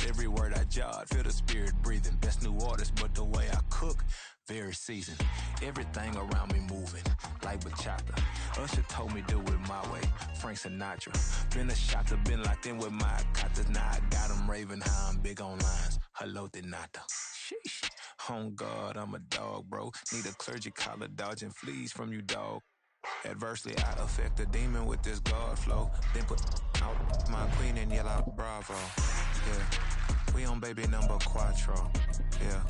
every word I jot, feel the spirit breathing. Best new artist, but the way I cook, very seasoned. Everything around me moving, like bachata. Usher told me do it my way, Frank Sinatra. Been a shotter, been locked in with my katas. Now I got them raving how I'm big on lines. Hello, de nata. Sheesh. On God, I'm a dog, bro. Need a clergy collar, dodging fleas from you, dog. Adversely, I affect a demon with this God flow. Then put out my queen and yell out bravo. Yeah, we on baby number quattro. Yeah,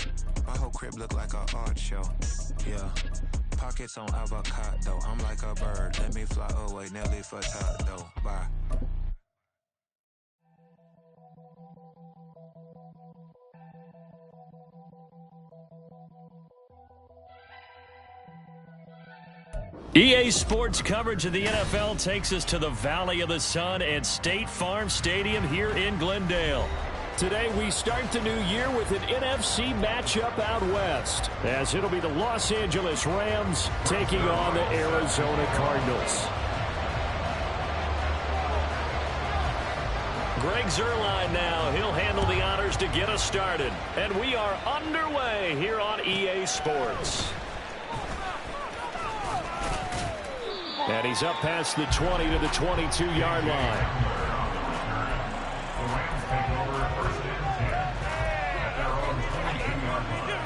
my whole crib look like a art show. Yeah, pockets on avocado. I'm like a bird. Let me fly away, Nelly Furtado. Bye. EA Sports coverage of the NFL takes us to the Valley of the Sun and State Farm Stadium here in Glendale. Today we start the new year with an NFC matchup out west, as it'll be the Los Angeles Rams taking on the Arizona Cardinals. Greg Zuerlein now. He'll handle the honors to get us started. And we are underway here on EA Sports. And he's up past the 20 to the 22-yard line. The Rams take over first and 10 at their own 22-yard line.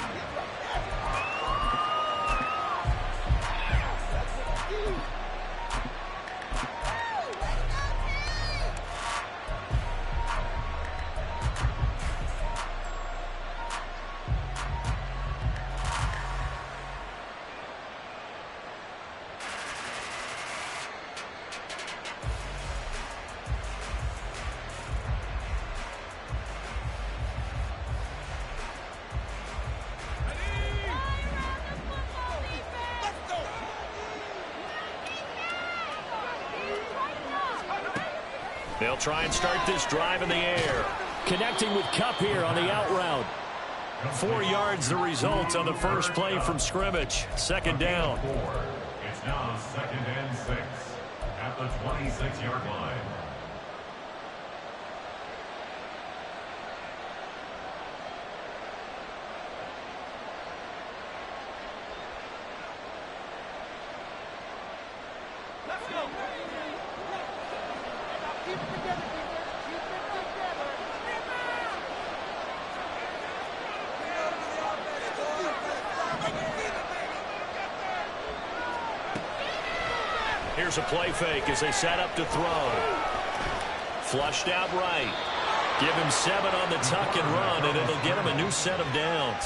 They'll try and start this drive in the air. Connecting with Kupp here on the out route. 4 yards the result on the first play from scrimmage. Second down. It's now second and 6 at the 26-yard line. Here's a play fake as they set up to throw. Flushed out right. Give him 7 on the tuck and run, and it'll get him a new set of downs.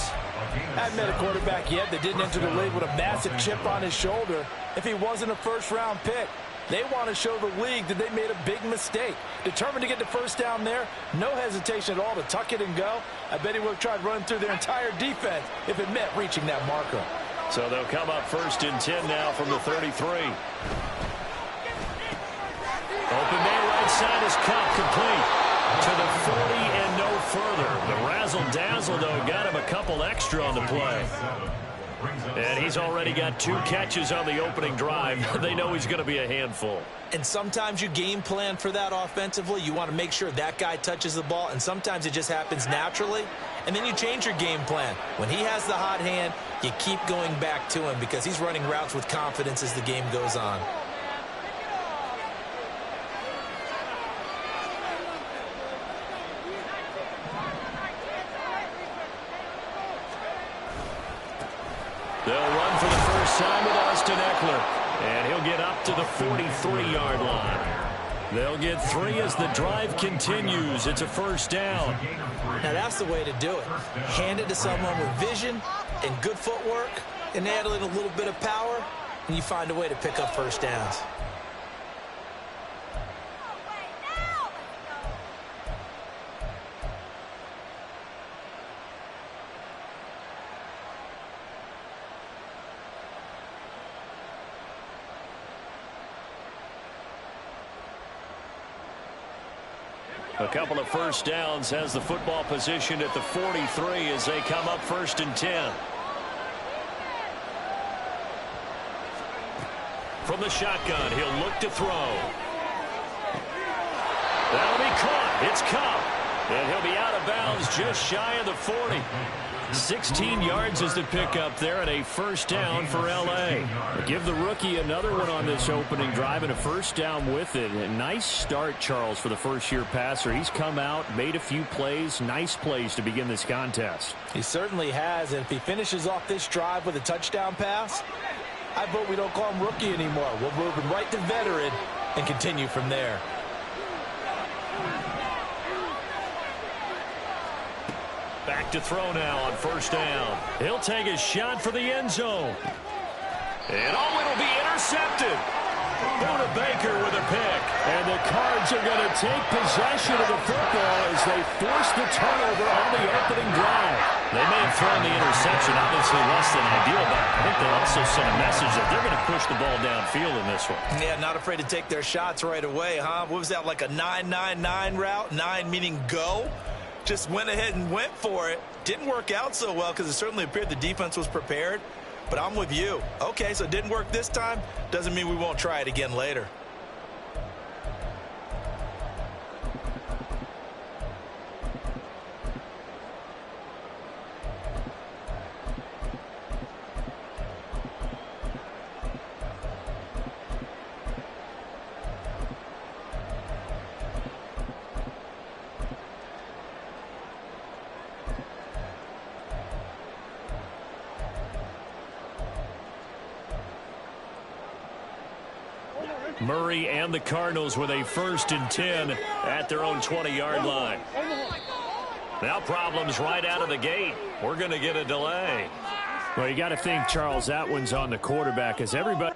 Hadn't met a quarterback yet that didn't enter the league with a massive chip on his shoulder if he wasn't a first-round pick. They want to show the league that they made a big mistake. Determined to get the first down there, no hesitation at all to tuck it and go. I bet he would have tried running through their entire defense if it meant reaching that marker. So they'll come up first and 10 now from the 33. Open man right side is Kupp, complete to the 40 and no further. The razzle-dazzle, though, got him a couple extra on the play. And he's already got 2 catches on the opening drive. They know he's going to be a handful. And sometimes you game plan for that offensively. You want to make sure that guy touches the ball, and sometimes it just happens naturally. And then you change your game plan. When he has the hot hand, you keep going back to him because he's running routes with confidence as the game goes on. They'll run for the first time with Austin Eckler. And he'll get up to the 43-yard line. They'll get 3 as the drive continues. It's a first down. Now that's the way to do it. Hand it to someone with vision and good footwork, and add a little bit of power, and you find a way to pick up first downs. A couple of first downs has the football positioned at the 43 as they come up first and 10. From the shotgun, he'll look to throw. That'll be caught. It's Kupp. And he'll be out of bounds just shy of the 40. 16 yards is the pickup there and a first down for L.A. Give the rookie another one on this opening drive and a first down with it. A nice start, Charles, for the first-year passer. He's come out, made a few plays, nice plays to begin this contest. He certainly has, and if he finishes off this drive with a touchdown pass, I vote we don't call him rookie anymore. We'll move him right to veteran and continue from there. Back to throw now on first down. He'll take a shot for the end zone. And it'll be intercepted. Buda Baker with a pick. And the Cards are going to take possession of the football as they force the turnover on the opening drive. They may have thrown the interception, obviously less than ideal, but I think they also sent a message that they're going to push the ball downfield in this one. Yeah, not afraid to take their shots right away, huh? What was that, like a 9-9-9 route? 9 meaning go? Just went ahead and went for it. Didn't work out so well because it certainly appeared the defense was prepared. But I'm with you. Okay, so it didn't work this time. Doesn't mean we won't try it again later. Murray and the Cardinals with a 1st and 10 at their own 20-yard line. Now problems right out of the gate. We're going to get a delay. Well, you got to think, Charles, that one's on the quarterback as everybody...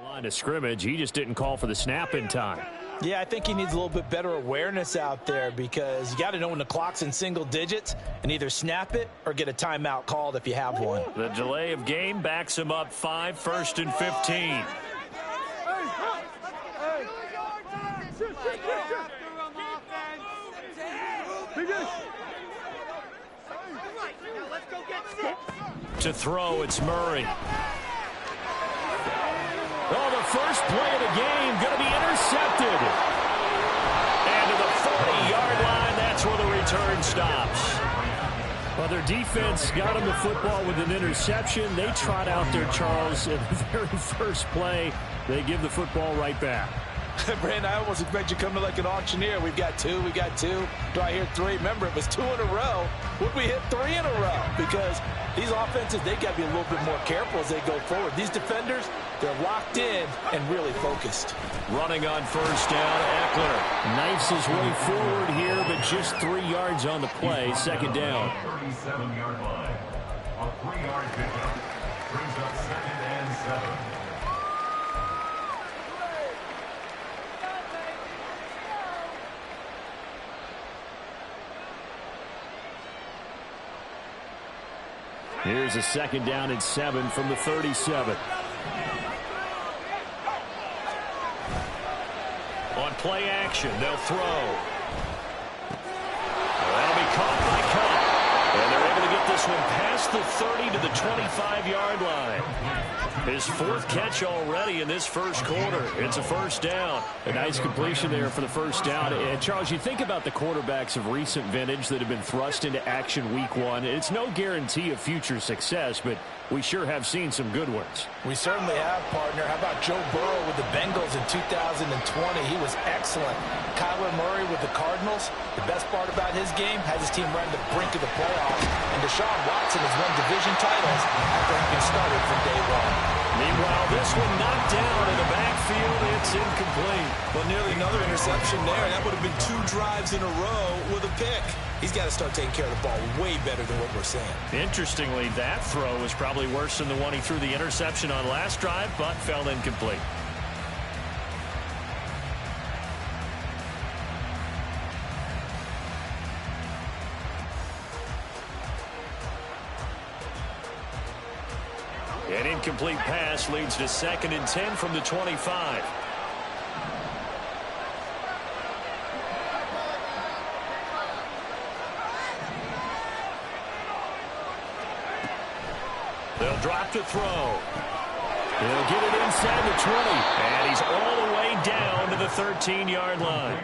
line of scrimmage. He just didn't call for the snap in time. Yeah, I think he needs a little bit better awareness out there because you got to know when the clock's in single digits and either snap it or get a timeout called if you have one. The delay of game backs him up 5, 1st and 15. To throw, it's Murray. Oh, the first play of the game going to be intercepted. And to the 40-yard line, that's where the return stops. Well, their defense got him the football with an interception. They trot out there, Charles, in the very first play. They give the football right back. Brandon, I almost expect you coming like an auctioneer. We've got 2, we got 2. Do I hear 3? Remember, it was 2 in a row. Would we hit 3 in a row? Because these offenses, they got to be a little bit more careful as they go forward. These defenders, they're locked in and really focused. Running on first down, Eckler knifes his way forward here, but just 3 yards on the play. 2nd down. 37-yard line. A 3-yard pickup brings up 2nd and 7. Here's a 2nd down and 7 from the 37. On play action, they'll throw. That'll be caught by Cup. And they're able to get this one past the 30 to the 25-yard line. His 4th catch already in this first quarter. It's a first down. A nice completion there for the first down. And Charles, you think about the quarterbacks of recent vintage that have been thrust into action week 1. It's no guarantee of future success, but we sure have seen some good ones. We certainly have, partner. How about Joe Burrow with the Bengals in 2020? He was excellent. Kyler Murray with the Cardinals. The best part about his game, has his team right on the brink of the playoffs. And Deshaun Watson has won division titles after he been started from day 1. Meanwhile, this one knocked down in the backfield. It's incomplete. Well, nearly another interception there. That would have been 2 drives in a row with a pick. He's got to start taking care of the ball way better than what we're saying. Interestingly, that throw was probably worse than the one he threw the interception on last drive, but fell incomplete. An incomplete pass leads to 2nd and 10 from the 25. drop to throw. He'll get it inside the 20, and he's all the way down to the 13-yard line.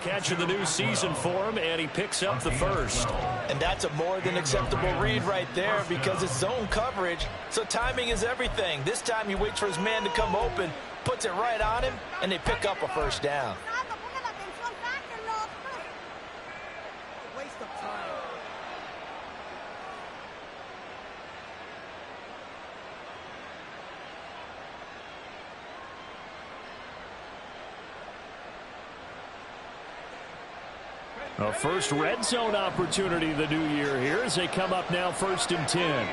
Catch of the new season for him, and he picks up the first. And that's a more than acceptable read right there because it's zone coverage, so timing is everything. This time he waits for his man to come open, puts it right on him, and they pick up a first down. Waste of time. A first red zone opportunity the new year here as they come up now 1st and 10.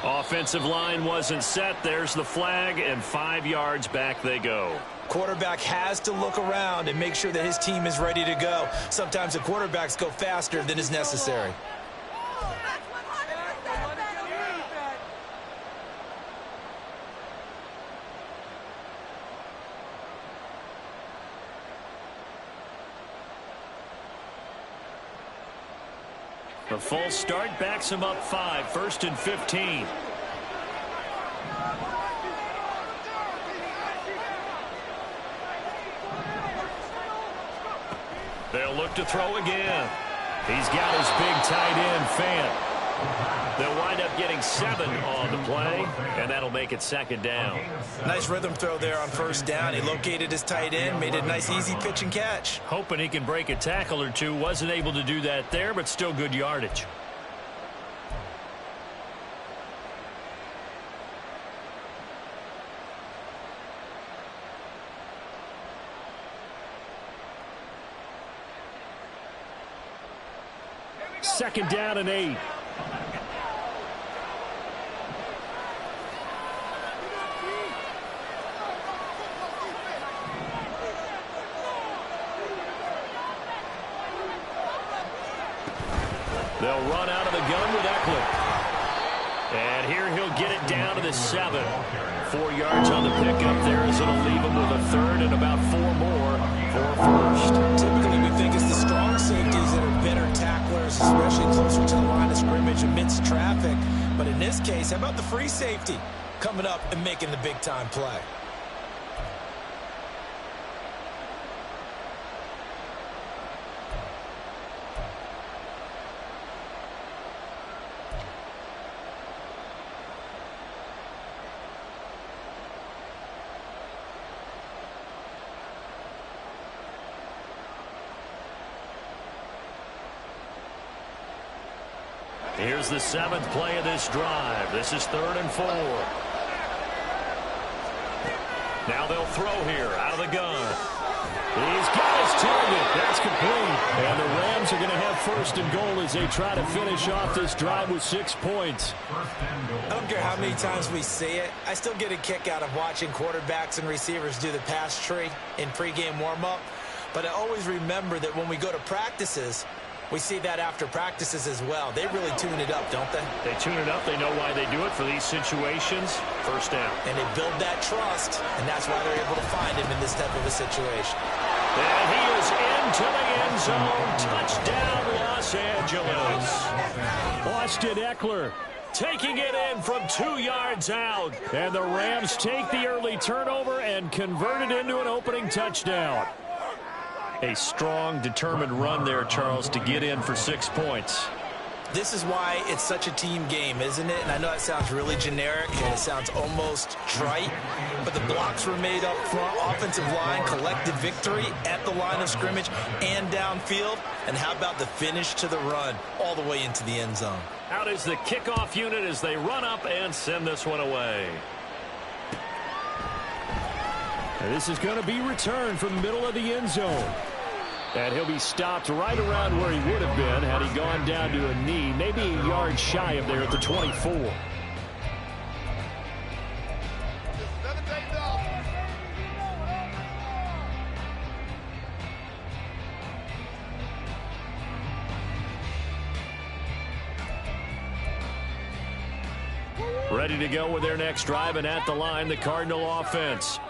Offensive line wasn't set. There's the flag, and 5 yards back they go. Quarterback has to look around and make sure that his team is ready to go. Sometimes the quarterbacks go faster than is necessary. The false start backs him up 5, 1st and 15. They'll look to throw again. He's got his big tight end, Fant. They'll wind up getting 7 on the play, and that'll make it 2nd down. Nice rhythm throw there on 1st down. He located his tight end, made it a nice, easy pitch and catch. Hoping he can break a tackle or two. Wasn't able to do that there, but still good yardage. 2nd down and 8. They'll run out of the gun with Eckler. And here he'll get it down to the 7. 4 yards on the pickup there as it'll leave him with a 3rd and about 4 more for 1st. Typically, we think it's the strong safeties that are better tacklers, especially closer to the line of scrimmage amidst traffic. But in this case, how about the free safety coming up and making the big-time play? Here's the 7th play of this drive. This is 3rd and 4. Now they'll throw here out of the gun. He's got his target. That's complete. And the Rams are going to have 1st and goal as they try to finish off this drive with 6 points. I don't care how many times we see it. I still get a kick out of watching quarterbacks and receivers do the pass tree in pregame warm-up. But I always remember that when we go to practices, we see that after practices as well. They really tune it up, don't they? They tune it up. They know why they do it for these situations. 1st down. And they build that trust, and that's why they're able to find him in this type of a situation. And he is into the end zone. Touchdown, Los Angeles. Austin Eckler taking it in from 2 yards out. And the Rams take the early turnover and convert it into an opening touchdown. A strong, determined run there, Charles, to get in for 6 points. This is why it's such a team game, isn't it? And I know that sounds really generic and it sounds almost trite, but the blocks were made up front, offensive line, collective victory at the line of scrimmage and downfield. And how about the finish to the run all the way into the end zone? Out is the kickoff unit as they run up and send this one away. And this is going to be returned from the middle of the end zone. And he'll be stopped right around where he would have been had he gone down to a knee, maybe a yard shy of there at the 24. Ready to go with their next drive, and at the line, the Cardinal offense.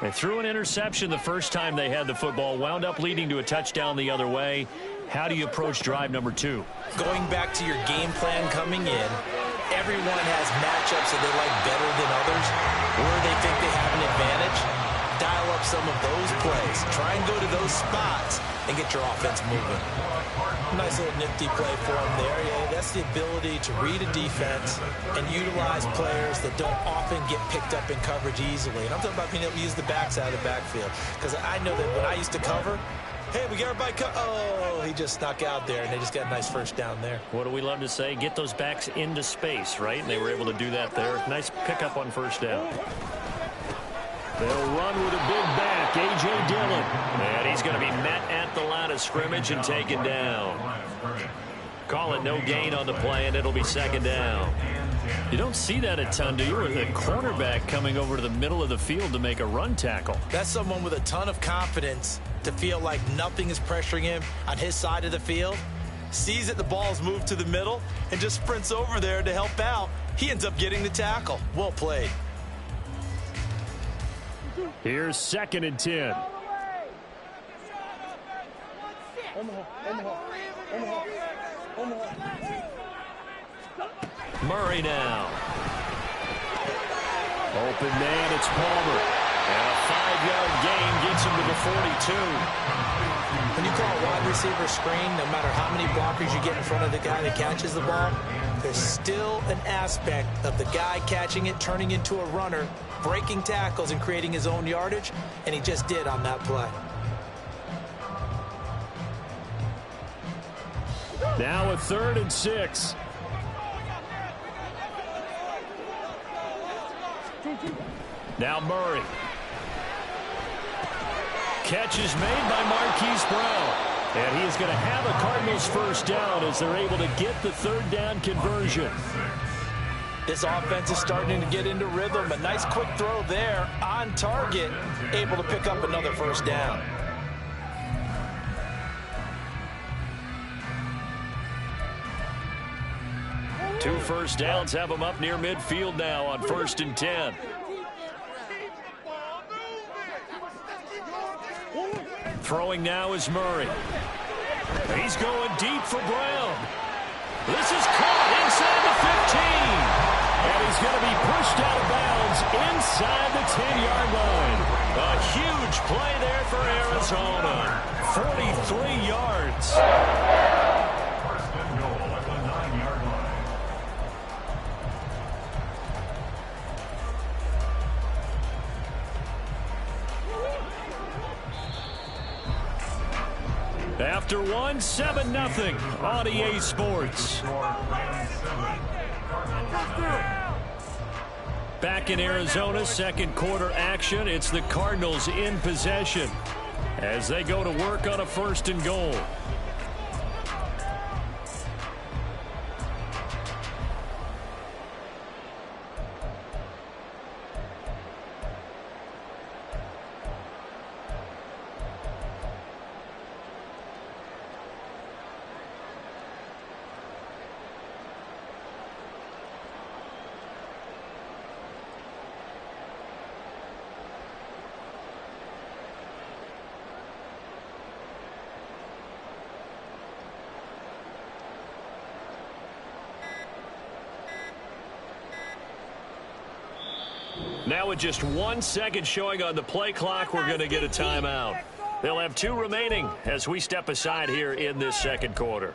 They threw an interception the first time they had the football, wound up leading to a touchdown the other way. How do you approach drive number 2? Going back to your game plan coming in, everyone has matchups that they like better than others, where they think they have an advantage. Dial up some of those plays. Try and go to those spots and get your offense moving. Nice little nifty play for them there. Yeah, that's the ability to read a defense and utilize players that don't often get picked up in coverage easily. And I'm talking about being able to use the backside of the backfield. Because I know that when I used to cover, hey, we got everybody oh, he just snuck out there, and they just got a nice 1st down there. What do we love to say? Get those backs into space, right? And they were able to do that there. Nice pickup on 1st down. They'll run with a big back, A.J. Dillon. And he's going to be met at the line of scrimmage and taken down. Call it no gain on the play, and it'll be 2nd down. You don't see that a ton, do you? With a cornerback coming over to the middle of the field to make a run tackle. That's someone with a ton of confidence to feel like nothing is pressuring him on his side of the field. Sees that the ball's moved to the middle and just sprints over there to help out. He ends up getting the tackle. Well played. Here's 2nd and 10. Murray now. Open man, it's Palmer. And a 5-yard gain gets him to the 42. When you call a wide receiver screen, no matter how many blockers you get in front of the guy that catches the ball, there's still an aspect of the guy catching it, turning into a runner, breaking tackles and creating his own yardage, and he just did on that play. Now a 3rd and 6. Now Murray. Catch is made by Marquise Brown. And he is going to have a Cardinals first down as they're able to get the third down conversion. This offense is starting to get into rhythm. A nice quick throw there on target, able to pick up another first down. Two first downs have them up near midfield now on 1st and 10. Throwing now is Murray. He's going deep for Brown. This is caught inside the 15. And he's going to be pushed out of bounds inside the 10-yard line. A huge play there for Arizona. 43 yards. First and goal at the 9-yard line. After one, 7-0 on EA Sports. Back in Arizona, second quarter action. It's the Cardinals in possession as they go to work on a 1st and goal. Now with just 1 second showing on the play clock, we're going to get a timeout. They'll have 2 remaining as we step aside here in this second quarter.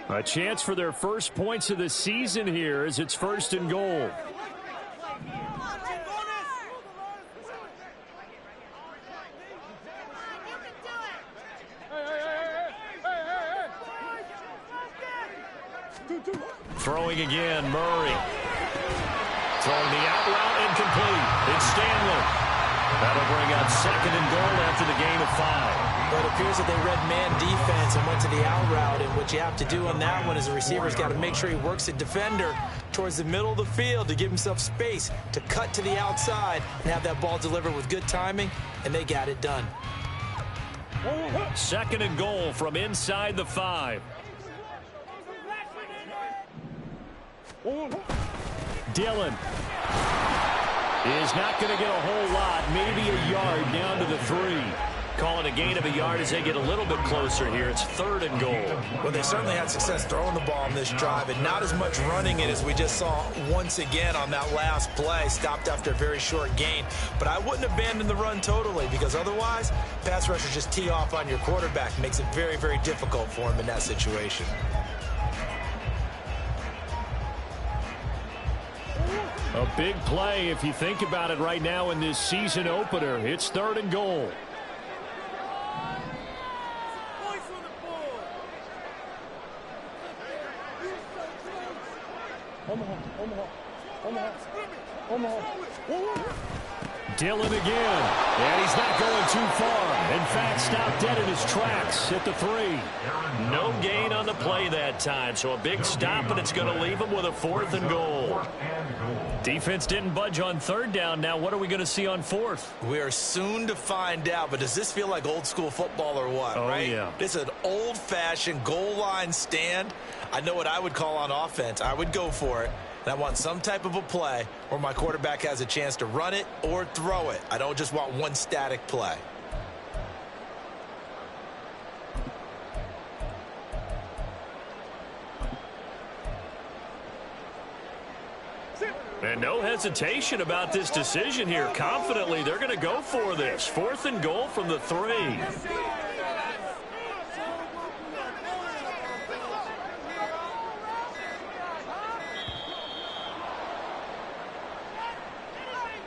A chance for their first points of the season here as it's 1st and goal. Throwing again, Murray. Throwing the out route incomplete. It's Stanley. That'll bring up 2nd and goal after the gain of 5. But it appears that they read man defense and went to the out route. And what you have to do on that one is the receiver's got to make sure he works the defender towards the middle of the field to give himself space to cut to the outside and have that ball delivered with good timing, and they got it done. 2nd and goal from inside the 5. Dillon is not going to get a whole lot, maybe a yard down to the 3. Calling a gain of a yard as they get a little bit closer here. It's 3rd and goal. Well, they certainly had success throwing the ball on this drive and not as much running it as we just saw once again on that last play. Stopped after a very short gain. But I wouldn't abandon the run totally because otherwise, pass rushers just tee off on your quarterback. Makes it very, very difficult for him in that situation. A big play if you think about it right now in this season opener. It's 3rd and goal. Dillon again, and he's not going too far. In fact, stopped dead in his tracks at the 3. No gain on the play that time, so a big stop, and it's going to leave him with a 4th and goal. Defense didn't budge on 3rd down. Now what are we going to see on 4th? We are soon to find out, but does this feel like old school football or what, right? Yeah. This is an old-fashioned goal line stand. I know what I would call on offense. I would go for it. And I want some type of a play where my quarterback has a chance to run it or throw it. I don't just want one static play. And no hesitation about this decision here. Confidently, they're going to go for this. 4th and goal from the 3.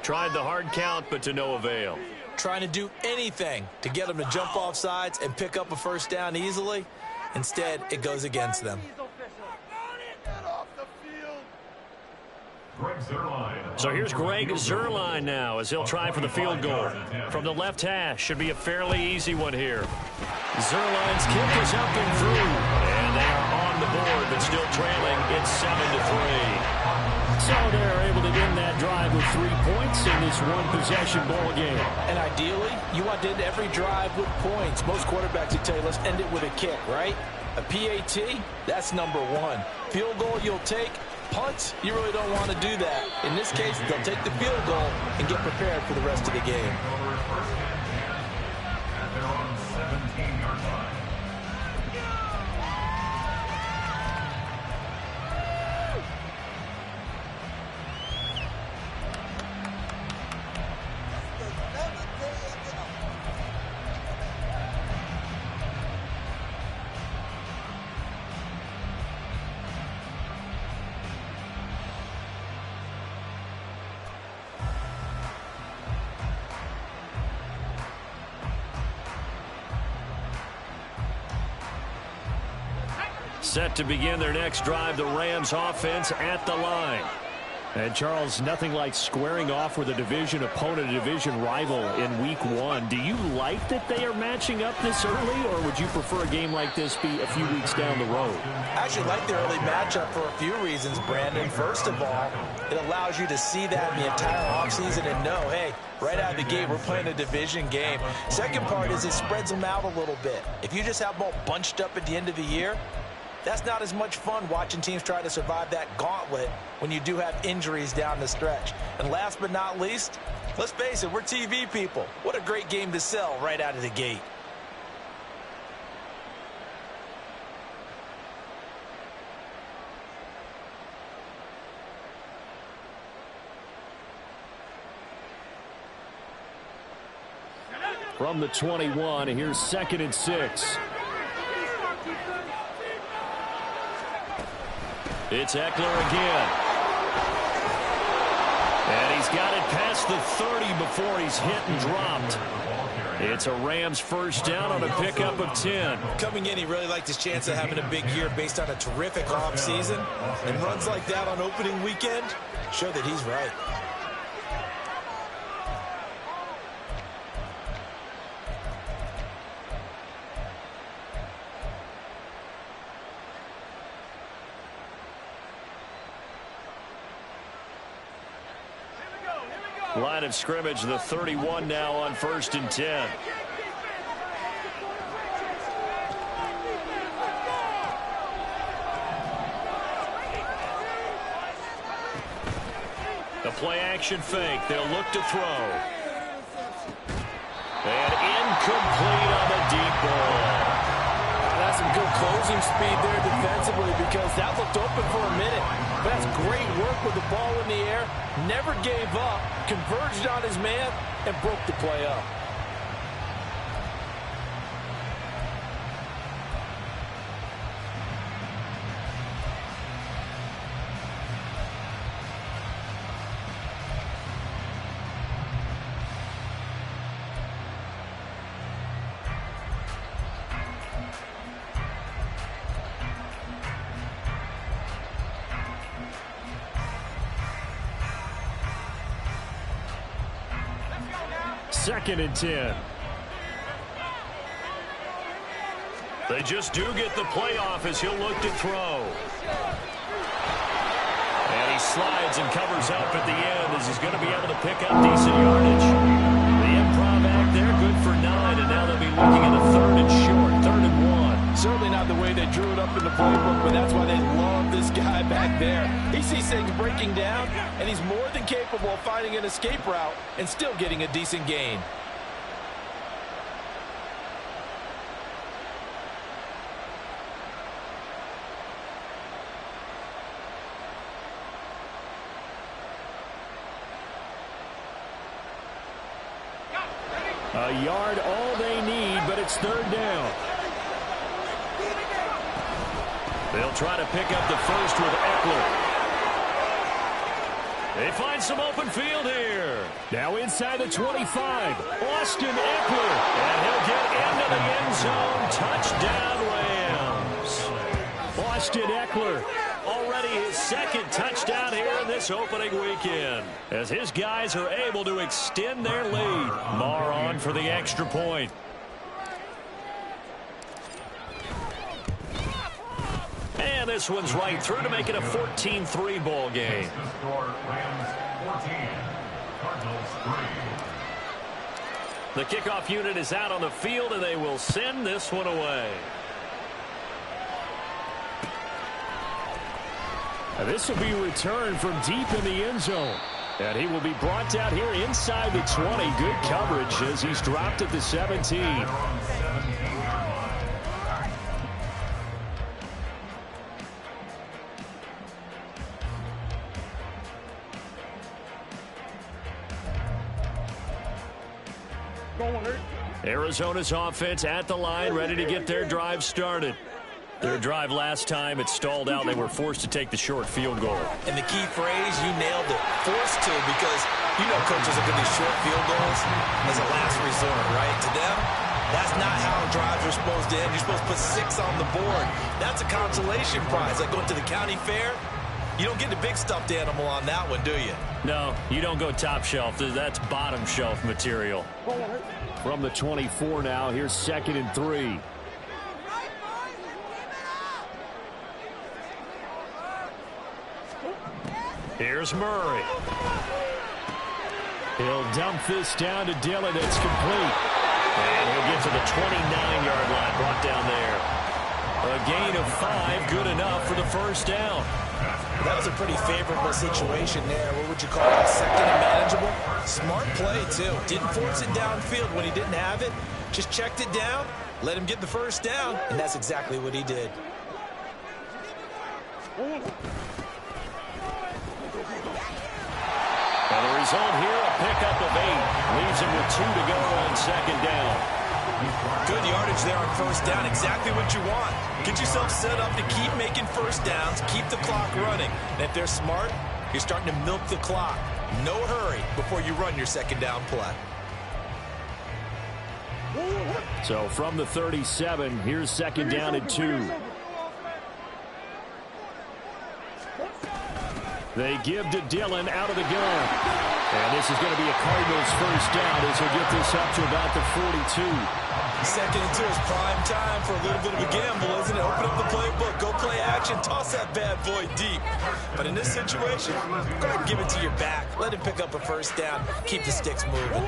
Tried the hard count, but to no avail. Trying to do anything to get them to jump off sides and pick up a first down easily. Instead, it goes against them. So here's Greg Zuerlein now as he'll try for the field goal. From the left hash, should be a fairly easy one here. Zuerlein's kick is up and through. And they are on the board, but still trailing. It's 7-3. So they're able to end that drive with 3 points in this one-possession ball game. And ideally, you want to end every drive with points. Most quarterbacks would tell you, let's end it with a kick, right? A PAT, that's number one. Field goal you'll take. Punts, you really don't want to do that. In this case, they'll take the field goal and get prepared for the rest of the game. At their own 17-yard line. Set to begin their next drive, the Rams offense at the line. And Charles, nothing like squaring off with a division opponent, a division rival in week one. Do you like that they are matching up this early, or would you prefer a game like this be a few weeks down the road? I actually like the early matchup for a few reasons, Brandon. First of all, it allows you to see that in the entire offseason and know, hey, right out of the gate, we're playing a division game. Second part is it spreads them out a little bit. If you just have them all bunched up at the end of the year, that's not as much fun watching teams try to survive that gauntlet when you do have injuries down the stretch. And last but not least, let's face it, we're TV people. What a great game to sell right out of the gate. From the 21, here's 2nd and 6. It's Eckler again. And he's got it past the 30 before he's hit and dropped. It's a Rams first down on a pickup of 10. Coming in, he really liked his chance of having a big year based on a terrific offseason. And runs like that on opening weekend show that he's right. Line of scrimmage, the 31 now on 1st and 10. The play action fake. They'll look to throw. And incomplete on the deep ball. That's some good closing speed there defensively because that looked open for a minute. But that's great work with the ball in the air. Never gave up, converged on his man, and broke the play up. Second and 10. They just do get the playoff as he'll look to throw. And he slides and covers up at the end as he's going to be able to pick up decent yardage. The improv act there, good for 9, and now they'll be looking at a 3rd and short, 3rd and 1. Certainly not the way they drew it up in the playbook, but that's why they love this guy back there. He sees things breaking down, and he's more than capable of finding an escape route and still getting a decent gain. A yard all they need, but it's 3rd down. They'll try to pick up the first with Eckler. They find some open field here. Now inside the 25, Austin Eckler. And he'll get into the end zone. Touchdown, Rams. Austin Eckler Already his second touchdown here in this opening weekend, as his guys are able to extend their lead. Marr on for the extra point. And this one's right through to make it a 14-3 ball game. The score, Rams 14, Cardinals 3. The kickoff unit is out on the field, and they will send this one away. This will be returned from deep in the end zone. And he will be brought down here inside the 20. Good coverage as he's dropped at the 17. Arizona's offense at the line, ready to get their drive started. Their drive last time, it stalled out. They were forced to take the short field goal. And the key phrase, you nailed it, forced to, because you know coaches are going to do short field goals as a last resort, right? To them, that's not how drives are supposed to end. You're supposed to put 6 on the board. That's a consolation prize, like going to the county fair. You don't get the big stuffed animal on that one, do you? No, you don't go top shelf. That's bottom shelf material. From the 24 now, here's 2nd and 3. Here's Murray. He'll dump this down to Dillon. It's complete. And he'll get to the 29-yard line, brought down there. A gain of 5, good enough for the first down. That was a pretty favorable situation there. What would you call it? 2nd and manageable? Smart play, too. Didn't force it downfield when he didn't have it. Just checked it down, let him get the first down, and that's exactly what he did. And the result here, a pickup of 8. Leaves him with 2 to go on 2nd down. Good yardage there on first down. Exactly what you want. Get yourself set up to keep making first downs, keep the clock running. And if they're smart, you're starting to milk the clock. No hurry before you run your 2nd down play. So from the 37, here's 2nd down and 2. They give to Dillon out of the gun. And this is going to be a Cardinals first down as he'll get this up to about the 42. 2nd and 2 is prime time for a little bit of a gamble, isn't it? Open up the playbook, go play action, toss that bad boy deep. But in this situation, go ahead and give it to your back. Let him pick up a first down. Keep the sticks moving.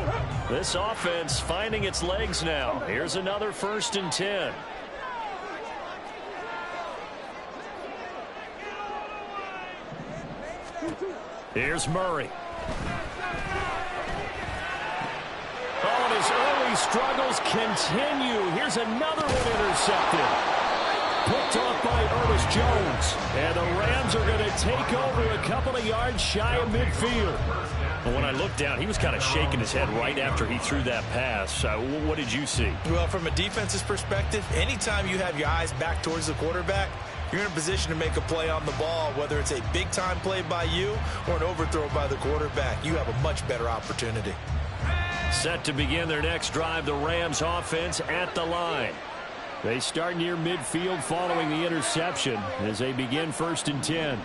This offense finding its legs now. Here's another 1st and 10. Here's Murray. Oh, and his early struggles continue. Here's another one intercepted. Picked off by Ernest Jones. And the Rams are going to take over a couple of yards shy of midfield. And when I looked down, he was kind of shaking his head right after he threw that pass. What did you see? Well, from a defense's perspective, anytime you have your eyes back towards the quarterback, you're in a position to make a play on the ball, whether it's a big-time play by you or an overthrow by the quarterback. You have a much better opportunity. Set to begin their next drive, the Rams offense at the line. They start near midfield following the interception as they begin 1st and 10.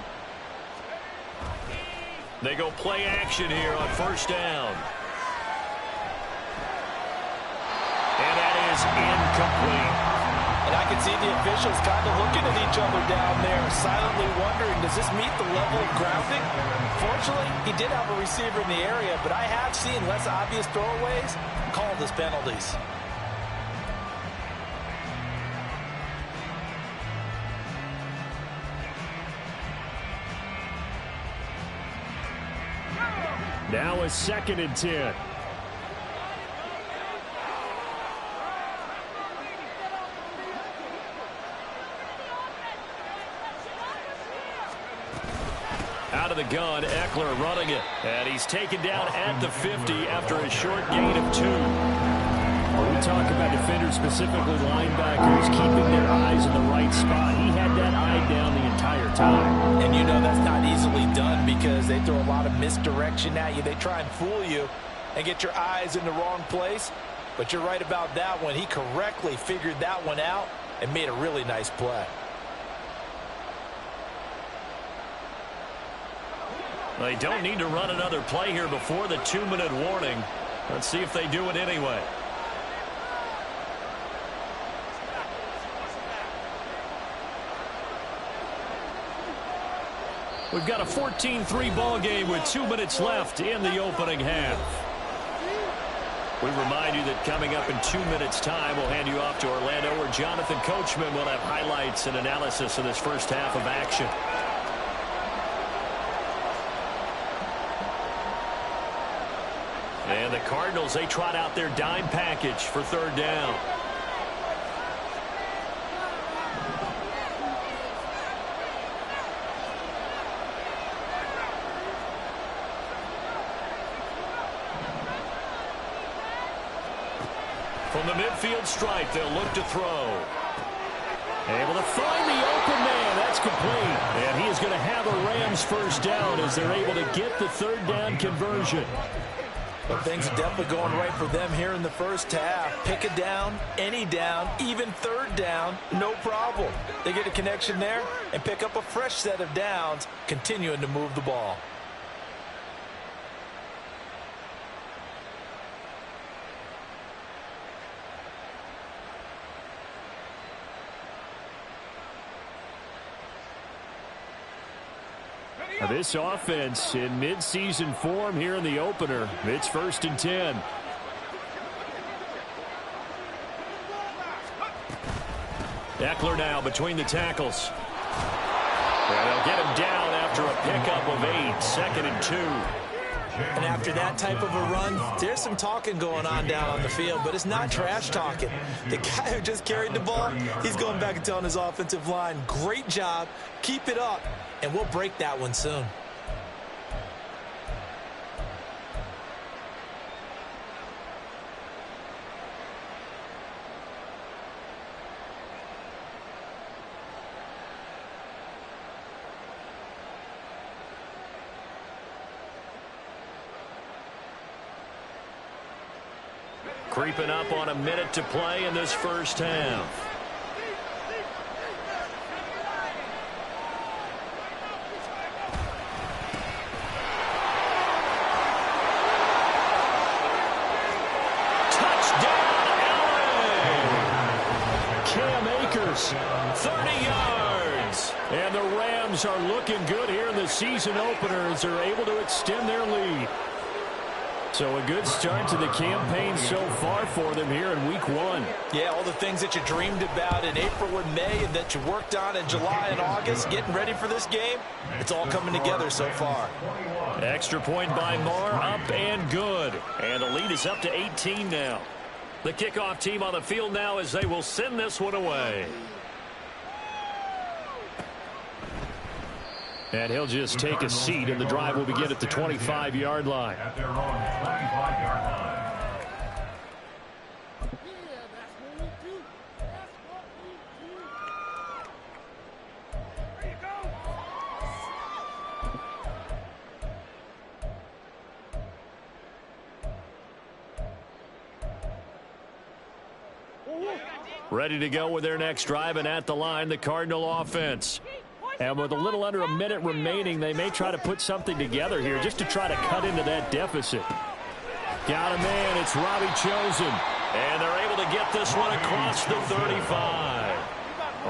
They go play action here on first down. And that is incomplete. And I can see the officials kind of looking at each other down there, silently wondering, does this meet the level of grounding? Fortunately, he did have a receiver in the area, but I have seen less obvious throwaways called as penalties. Now a 2nd and 10. Out of the gun, Eckler running it. And he's taken down at the 50 after a short gain of 2. When we talk about defenders, specifically linebackers, keeping their eyes in the right spot, he had that eye down the entire time. And you know that's not easily done because they throw a lot of misdirection at you. They try and fool you and get your eyes in the wrong place. But you're right about that one. He correctly figured that one out and made a really nice play. They don't need to run another play here before the 2-minute warning. Let's see if they do it anyway. We've got a 14-3 ball game with 2 minutes left in the opening half. We remind you that coming up in 2 minutes' time, we'll hand you off to Orlando, where Jonathan Coachman will have highlights and analysis of this first half of action. And the Cardinals, they trot out their dime package for third down. From the midfield stripe, they'll look to throw. Able to find the open man. That's complete. And he is going to have a Rams first down as they're able to get the third down conversion. But things are definitely going right for them here in the first half. Pick a down, any down, even third down, no problem. They get a connection there and pick up a fresh set of downs, continuing to move the ball. This offense in midseason form here in the opener. It's 1st and 10. Eckler now between the tackles. And they'll get him down after a pickup of 8. 2nd and 2. And after that type of a run, there's some talking going on down on the field, but it's not trash talking. The guy who just carried the ball, he's going back and telling his offensive line, great job, keep it up, and we'll break that one soon. Creeping up on a minute to play in this first half. Cam Akers, 30 yards. And the Rams are looking good here in the season opener as they're able to extend their lead. So a good start to the campaign so far for them here in week 1. Yeah, all the things that you dreamed about in April and May and that you worked on in July and August, getting ready for this game, it's all coming together so far. Extra point by Marr, up and good. And the lead is up to 18 now. The kickoff team on the field now as they will send this one away. And he'll just take a seat, and the drive will begin at the 25-yard line. At their own 25-yard line. Ready to go with their next drive, and at the line, the Cardinal offense. And with a little under a minute remaining, they may try to put something together here just to try to cut into that deficit. Got a man. It's Robbie Chosen. And they're able to get this one across the 35.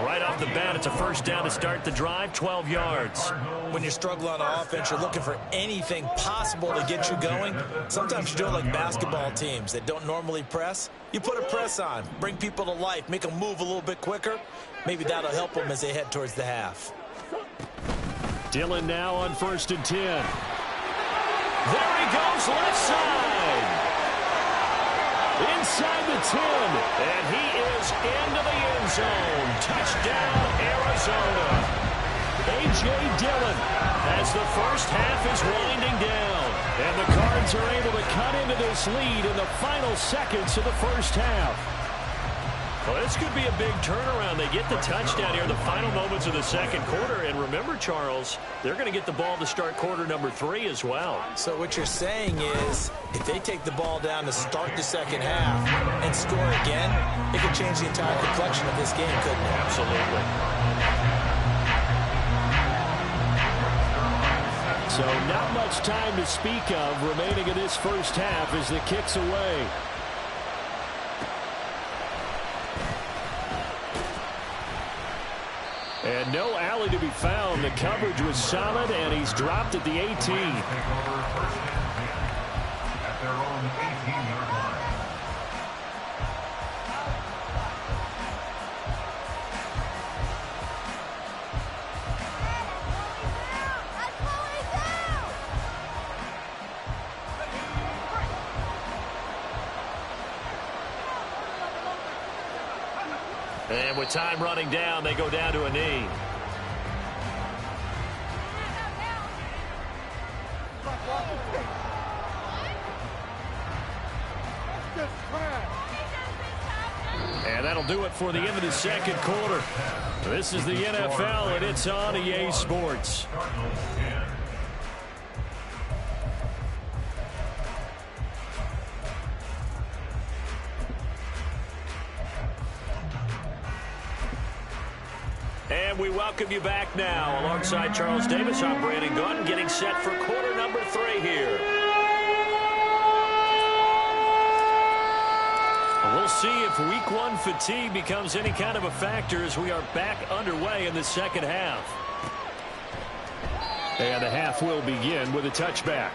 Right off the bat, it's a first down to start the drive, 12 yards. When you struggle on offense, you're looking for anything possible to get you going. Sometimes you do it like basketball teams that don't normally press. You put a press on, bring people to life, make them move a little bit quicker. Maybe that'll help them as they head towards the half. Dillon now on 1st and 10. There he goes, left side. Inside the 10. And he is into the end zone. Touchdown, Arizona. A.J. Dillon as the first half is winding down. And the Cards are able to cut into this lead in the final seconds of the first half. Well, this could be a big turnaround. They get the touchdown here in the final moments of the second quarter. And remember, Charles, they're going to get the ball to start quarter number 3 as well. So what you're saying is if they take the ball down to start the second half and score again, it could change the entire complexion of this game, couldn't it? Absolutely. So not much time to speak of remaining in this first half as the kick's away. And no alley to be found. The coverage was solid, and he's dropped at the 18. Take over first and 10 at their own 18-yard line. And with time running down, they go down to a knee. And that'll do it for the end of the second quarter. This is the NFL, and it's on EA Sports. Cardinals 10. And we welcome you back now. Alongside Charles Davis, I'm Brandon Gunn, getting set for quarter number 3 here. We'll see if week 1 fatigue becomes any kind of a factor as we are back underway in the second half. And the half will begin with a touchback.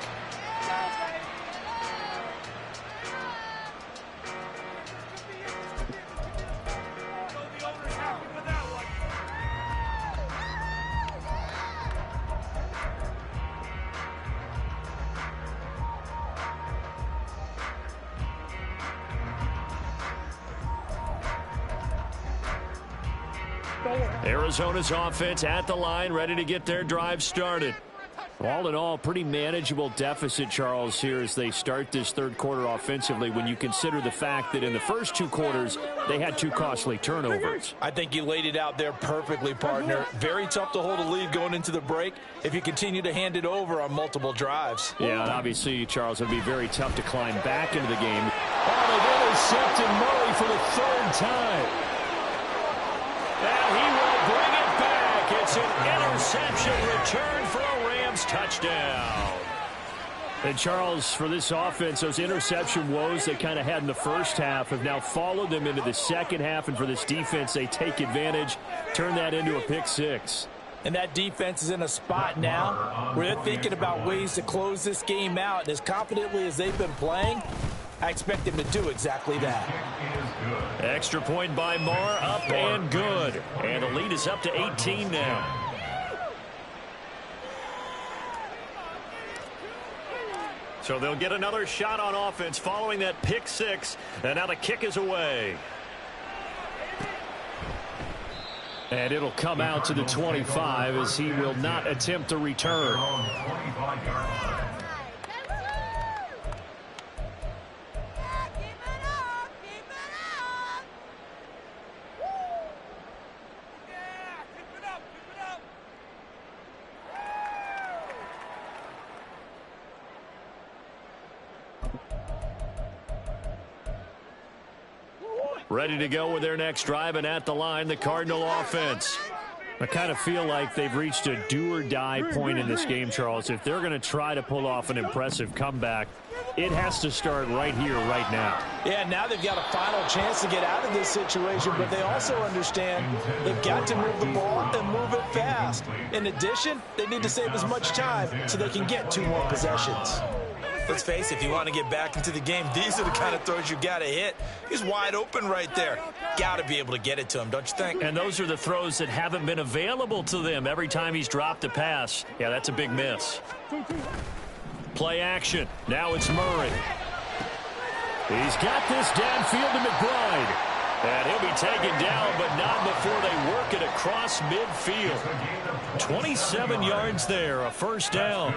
Arizona's offense at the line, ready to get their drive started. All in all, pretty manageable deficit, Charles, here as they start this third quarter offensively when you consider the fact that in the first 2 quarters, they had 2 costly turnovers. I think you laid it out there perfectly, partner. Very tough to hold a lead going into the break if you continue to hand it over on multiple drives. Yeah, and obviously, Charles, it would be very tough to climb back into the game. Oh, they've intercepted Murray for the 3rd time. And he will bring it back. It's an interception return for a Rams touchdown. And Charles, for this offense, those interception woes they kind of had in the first half have now followed them into the second half. And for this defense, they take advantage, turn that into a pick 6. And that defense is in a spot now where they're thinking about ways to close this game out. And as confidently as they've been playing, I expect them to do exactly that. Extra point by Marr, up and good. And the lead is up to 18 now. So they'll get another shot on offense following that pick 6. And now the kick is away. And it'll come out to the 25 as he will not attempt to return. Ready to go with their next drive, and at the line, the Cardinal offense. I kind of feel like they've reached a do-or-die point in this game, Charles. If they're going to try to pull off an impressive comeback, it has to start right here, right now. Yeah, now they've got a final chance to get out of this situation, but they also understand they've got to move the ball and move it fast. In addition, they need to save as much time so they can get 2 more possessions. Let's face it, if you want to get back into the game, these are the kind of throws you got to hit. He's wide open right there. Got to be able to get it to him, don't you think? And those are the throws that haven't been available to them every time he's dropped a pass. Yeah, that's a big miss. Play action. Now it's Murray. He's got this downfield to McBride. And he'll be taken down, but not before they work it across midfield. 27 yards there, a first down.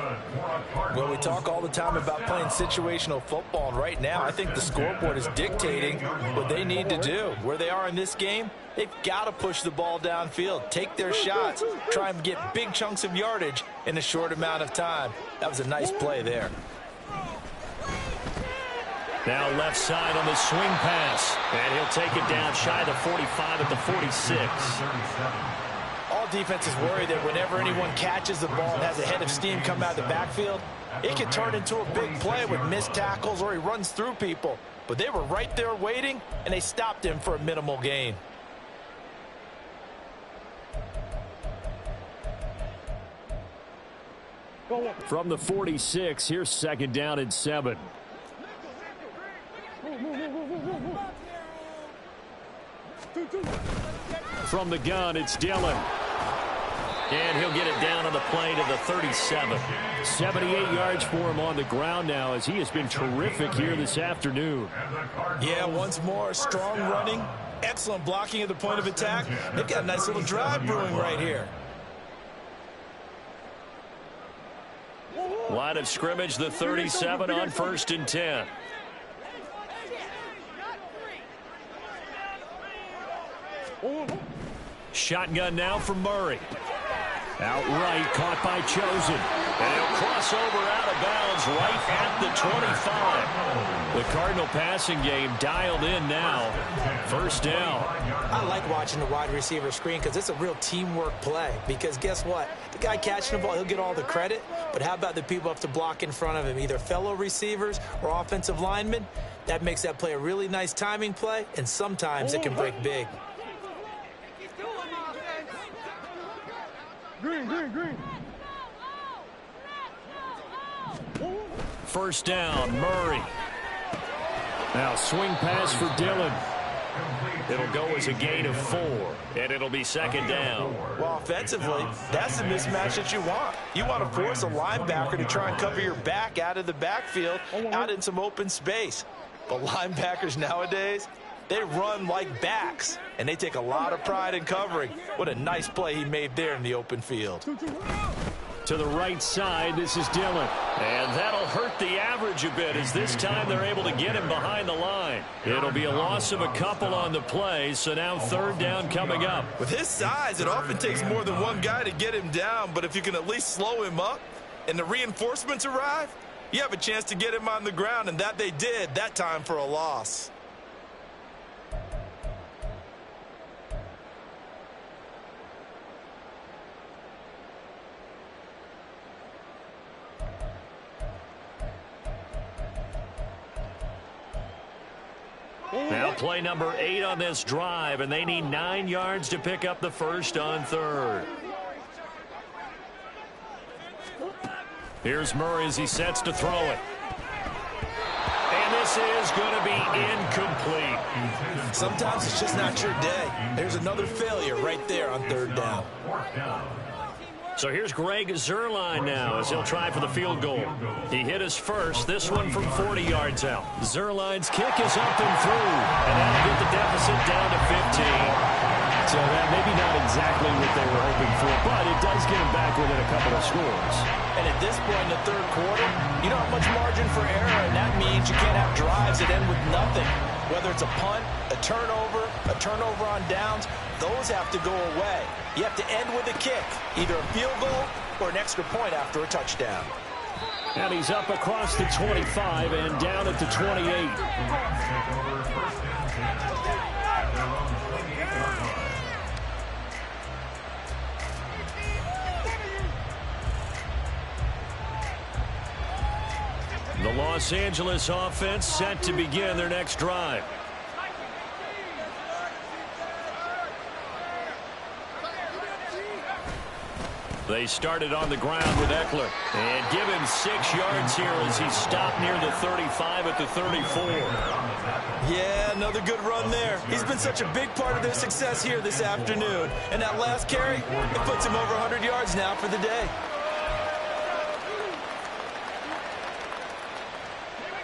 Well, we talk all the time about playing situational football, and right now I think the scoreboard is dictating what they need to do. Where they are in this game, they've got to push the ball downfield, take their shots, try and get big chunks of yardage in a short amount of time. That was a nice play there. Now left side on the swing pass. And he'll take it down shy of the 45 at the 46. All defense is worried that whenever anyone catches the ball and has a head of steam come out of the backfield, it can turn into a big play with missed tackles or he runs through people. But they were right there waiting, and they stopped him for a minimal gain. From the 46, here's 2nd down and 7. From the gun, it's Dillon. And he'll get it down on the play to the 37. 78 yards for him on the ground now as he has been terrific here this afternoon. Yeah, once more, strong running, excellent blocking at the point of attack. They've got a nice little drive brewing right here. Line of scrimmage, the 37 on 1st and 10. Shotgun now for Murray. Outright, caught by Chosen. And he'll cross over out of bounds right at the 25. The Cardinal passing game dialed in now. 1st down. I like watching the wide receiver screen because it's a real teamwork play. Because guess what? The guy catching the ball, he'll get all the credit. But how about the people who have to block in front of him, either fellow receivers or offensive linemen? That makes that play a really nice timing play, and sometimes it can break big. Green. 1st down, Murray. Now swing pass for Dillon. It'll go as a gain of 4, and it'll be 2nd down. Well, offensively, that's the mismatch that you want. You want to force a linebacker to try and cover your back out of the backfield, out in some open space. But linebackers nowadays, they run like backs, and they take a lot of pride in covering. What a nice play he made there in the open field. To the right side, this is Dillon. And that'll hurt the average a bit as this time they're able to get him behind the line. It'll be a loss of a couple on the play, so now 3rd down coming up. With his size, it often takes more than one guy to get him down, but if you can at least slow him up and the reinforcements arrive, you have a chance to get him on the ground, and that they did that time for a loss. Now play number 8 on this drive, and they need 9 yards to pick up the 1st on 3rd. Here's Murray as he sets to throw it. And this is going to be incomplete. Sometimes it's just not your day. There's another failure right there on 3rd down. So here's Greg Zuerlein now as he'll try for the field goal. He hit his first, this one from 40 yards out. Zuerlein's kick is up and through, and that'll get the deficit down to 15. So that maybe not exactly what they were hoping for, but it does get them back within a couple of scores. And at this point in the 3rd quarter, you don't have much margin for error, and that means you can't have drives that end with nothing. Whether it's a punt, a turnover on downs, those have to go away. You have to end with a kick, either a field goal or an extra point after a touchdown. And he's up across the 25 and down at the 28. The Los Angeles offense set to begin their next drive. They started on the ground with Eckler. And give him 6 yards here as he stopped near the 35 at the 34. Yeah, another good run there. He's been such a big part of their success here this afternoon. And that last carry, it puts him over 100 yards now for the day.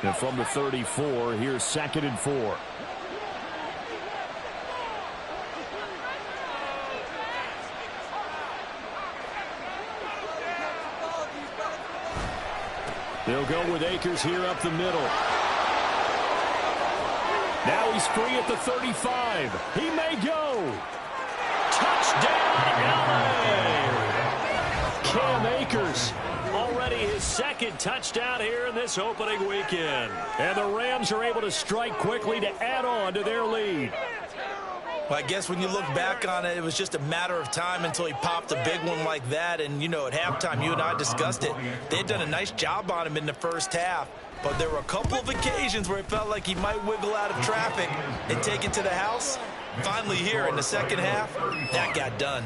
And from the 34, here's 2nd and 4. They'll go with Akers here up the middle. Now he's free at the 35. He may go. Touchdown, LA! Cam Akers, already his 2nd touchdown here in this opening weekend. And the Rams are able to strike quickly to add on to their lead. Well, I guess when you look back on it, it was just a matter of time until he popped a big one like that. And, you know, at halftime, you and I discussed it. They had done a nice job on him in the first half. But there were a couple of occasions where it felt like he might wiggle out of traffic and take it to the house. Finally here in the second half, that got done.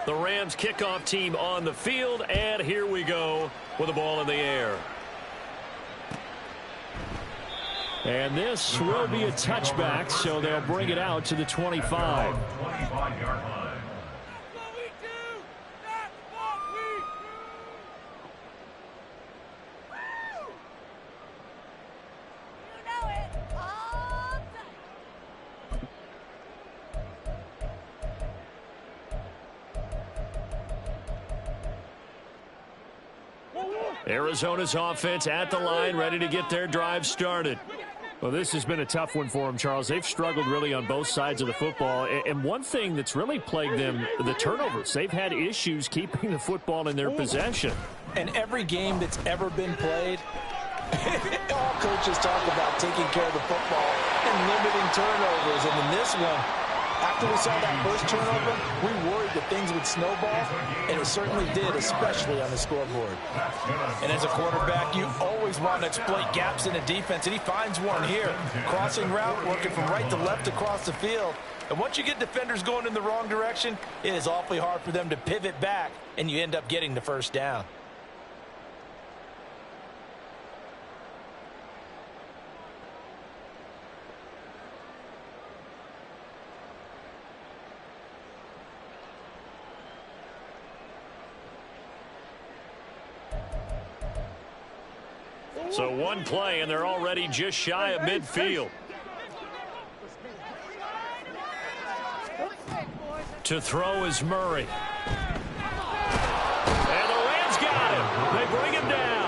The Rams kickoff team on the field, and here we go with the ball in the air. And this will be a touchback, so they'll bring it out to the 25. 25-yard line. Arizona's offense at the line, ready to get their drive started. Well, this has been a tough one for them, Charles. They've struggled really on both sides of the football. And one thing that's really plagued them, the turnovers. They've had issues keeping the football in their possession. And every game that's ever been played, all coaches talk about taking care of the football and limiting turnovers. And in this one, after we saw that first turnover, we worried that things would snowball, and it certainly did, especially on the scoreboard. And as a quarterback, you always want to exploit gaps in the defense, and he finds one here. Crossing route, working from right to left across the field. And once you get defenders going in the wrong direction, it is awfully hard for them to pivot back, and you end up getting the first down. So one play, and they're already just shy of midfield. To throw is Murray. And the Rams got him. They bring him down.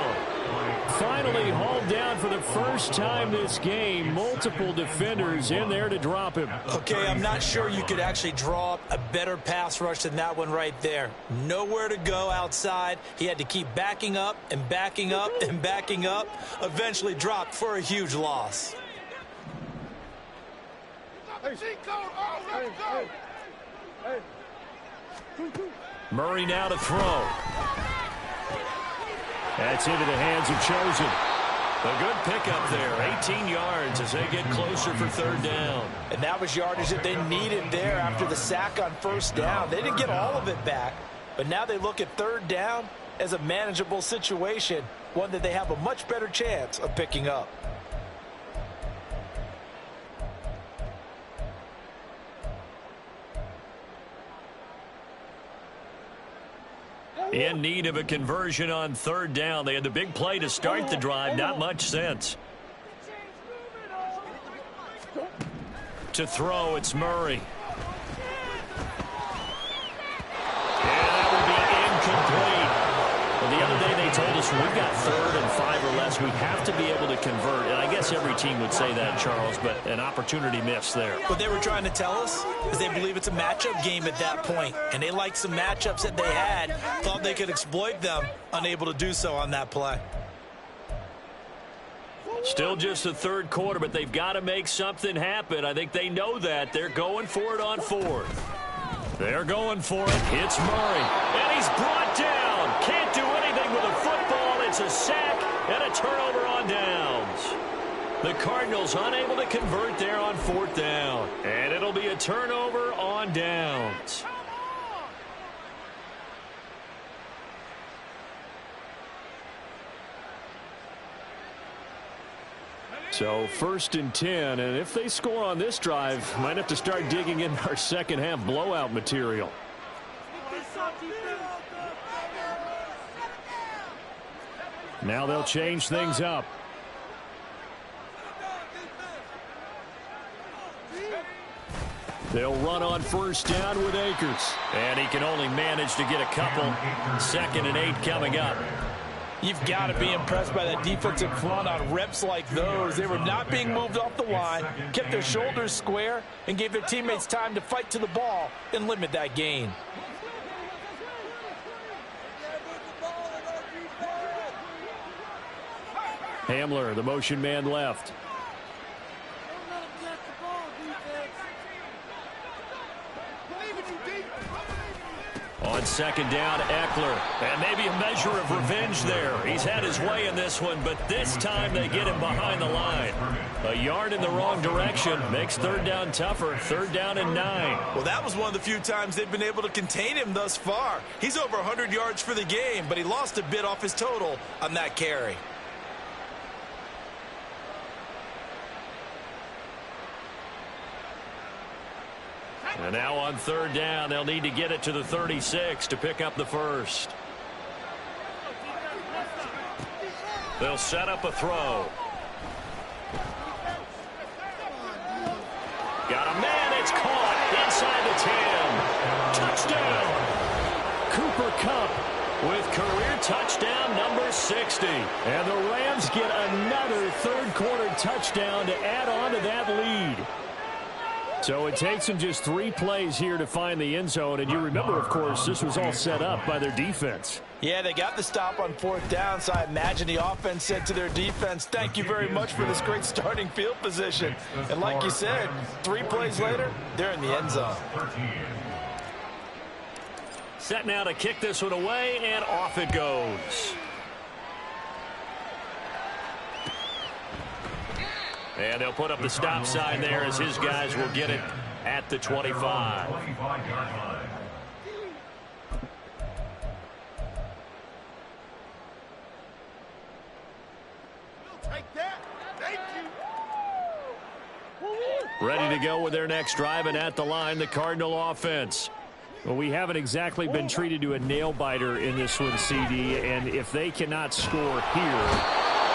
Finally hauled down for the first time this game. Multiple defenders in there to drop him. Okay, I'm not sure you could actually draw up a better pass rush than that one right there. Nowhere to go outside. He had to keep backing up and backing up and backing up. Eventually dropped for a huge loss. Murray now to throw. That's into the hands of Chosen. A good pickup there, 18 yards as they get closer for third down. And that was yardage that they needed there after the sack on first down. They didn't get all of it back, but now they look at third down as a manageable situation, one that they have a much better chance of picking up. In need of a conversion on third down. They had the big play to start the drive. Not much sense. To throw, it's Murray. And that will be incomplete. Well, the other day they told us we've got 3rd and 5 or less. We have to be able to convert. And I guess every team would say that, Charles, but an opportunity missed there. What they were trying to tell us is they believe it's a matchup game at that point. And they liked some matchups that they had, thought they could exploit them, unable to do so on that play. Still just the third quarter, but they've got to make something happen. I think they know that. They're going for it on 4th. They're going for it. It's Murray. And he's brought down. Can't do anything with a football. It's a sack and a turnover on downs. The Cardinals unable to convert there on 4th down. And it'll be a turnover on downs. So 1st and 10, and if they score on this drive, might have to start digging in our second half blowout material. Now they'll change things up. They'll run on 1st down with Akers. And he can only manage to get a couple. 2nd and 8 coming up. You've got to be impressed by that defensive front on reps like those. They were not being moved off the line, kept their shoulders square, and gave their teammates time to fight to the ball and limit that gain. Hamler, the motion man left. On second down, Eckler. And maybe a measure of revenge there. He's had his way in this one, but this time they get him behind the line. A yard in the wrong direction makes third down tougher. 3rd down and 9. Well, that was one of the few times they've been able to contain him thus far. He's over 100 yards for the game, but he lost a bit off his total on that carry. And now on 3rd down, they'll need to get it to the 36 to pick up the first. They'll set up a throw. Got a man, it's caught inside the 10. Touchdown! Cooper Kupp with career touchdown number 60. And the Rams get another third-quarter touchdown to add on to that lead. So it takes them just 3 plays here to find the end zone. And you remember, of course, this was all set up by their defense. Yeah, they got the stop on 4th down, so I imagine the offense said to their defense, thank you very much for this great starting field position. And like you said, 3 plays later, they're in the end zone. Set now to kick this one away, and off it goes. And they'll put up the stop sign there as his guys will get it at the 25. Ready to go with their next drive, and at the line, the Cardinal offense. Well, we haven't exactly been treated to a nail-biter in this one, CD, and if they cannot score here,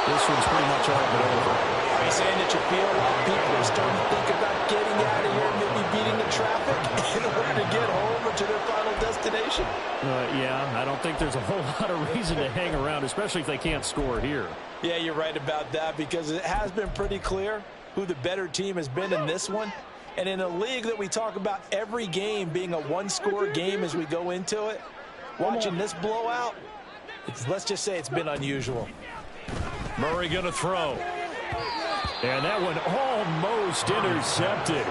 this one's pretty much all but over. Are you saying that you feel like people are starting to think about getting out of here, maybe beating the traffic in order to get home or to their final destination? Yeah, I don't think there's a whole lot of reason to hang around, especially if they can't score here. Yeah, you're right about that, because it has been pretty clear who the better team has been in this one. And in a league that we talk about every game being a one-score game as we go into it, watching this blowout, let's just say it's been unusual. Murray going to throw. And that one almost intercepted.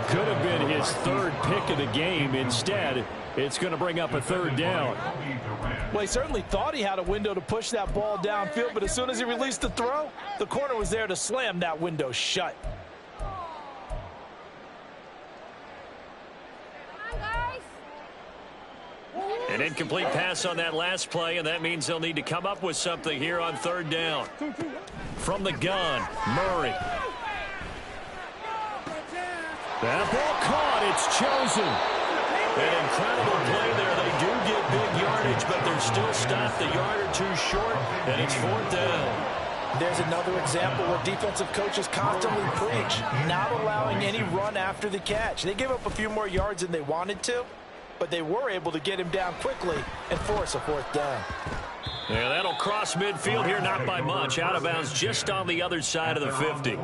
Could have been his 3rd pick of the game. Instead, it's going to bring up a 3rd down. Well, he certainly thought he had a window to push that ball downfield, but as soon as he released the throw, the corner was there to slam that window shut. An incomplete pass on that last play, and that means they'll need to come up with something here on 3rd down. From the gun, Murray. That ball caught. It's chosen. An incredible play there. They do get big yardage, but they're still stopped a yard or 2 short, and it's 4th down. There's another example where defensive coaches constantly preach, not allowing any run after the catch. They gave up a few more yards than they wanted to, but they were able to get him down quickly and force a 4th down. Yeah, that'll cross midfield here, not by much. Out of bounds just on the other side of the 50.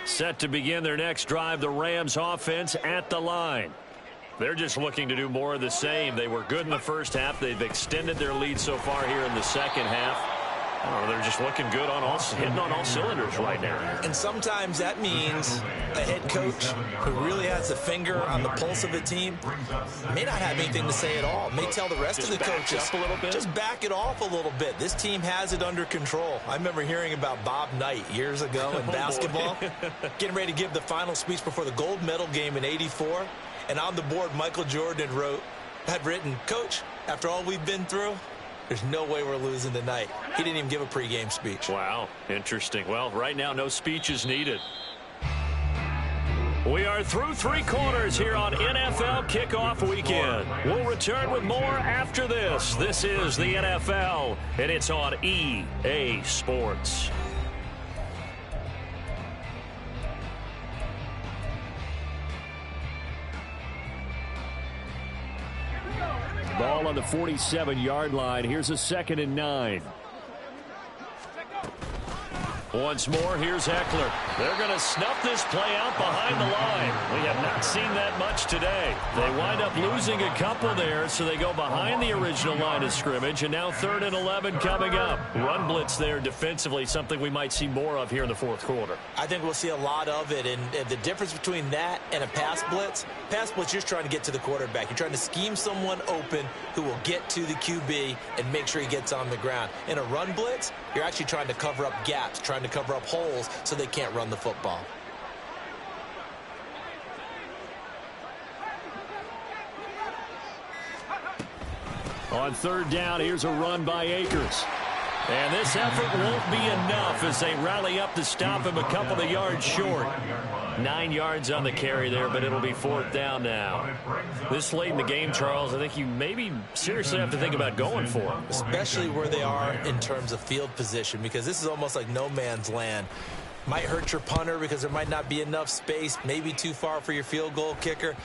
Set to begin their next drive, the Rams offense at the line. They're just looking to do more of the same. They were good in the first half. They've extended their lead so far here in the second half. I don't know, they're just looking good hitting on all cylinders right now. And sometimes that means a head coach who really has a finger on the pulse of a team may not have anything to say at all. May tell the rest of the coaches, a little bit. Just back it off a little bit. This team has it under control. I remember hearing about Bob Knight years ago in basketball, getting ready to give the final speech before the gold medal game in '84. And on the board, Michael Jordan had written, "Coach, after all we've been through, there's no way we're losing tonight." He didn't even give a pregame speech. Wow, interesting. Well, right now, no speech is needed. We are through 3 quarters here on NFL Kickoff Weekend. We'll return with more after this. This is the NFL, and it's on EA Sports. Ball on the 47-yard line. Here's a 2nd and 9. Once more, here's Eckler. They're going to snuff this play out behind the line. We have not seen that much today. They wind up losing a couple there, so they go behind the original line of scrimmage, and now 3rd and 11 coming up. Run blitz there defensively, something we might see more of here in the fourth quarter. I think we'll see a lot of it, and the difference between that and a pass blitz, you're just trying to get to the quarterback. You're trying to scheme someone open who will get to the QB and make sure he gets on the ground. In a run blitz, you're actually trying to cover up gaps, trying to cover up holes so they can't run the football. On 3rd down, here's a run by Akers. And this effort won't be enough as they rally up to stop him a couple of yards short. 9 yards on the carry there, but it'll be 4th down now. This late in the game, Charles, I think you maybe seriously have to think about going for it. Especially where they are in terms of field position, because this is almost like no man's land. Might hurt your punter because there might not be enough space, maybe too far for your field goal kicker.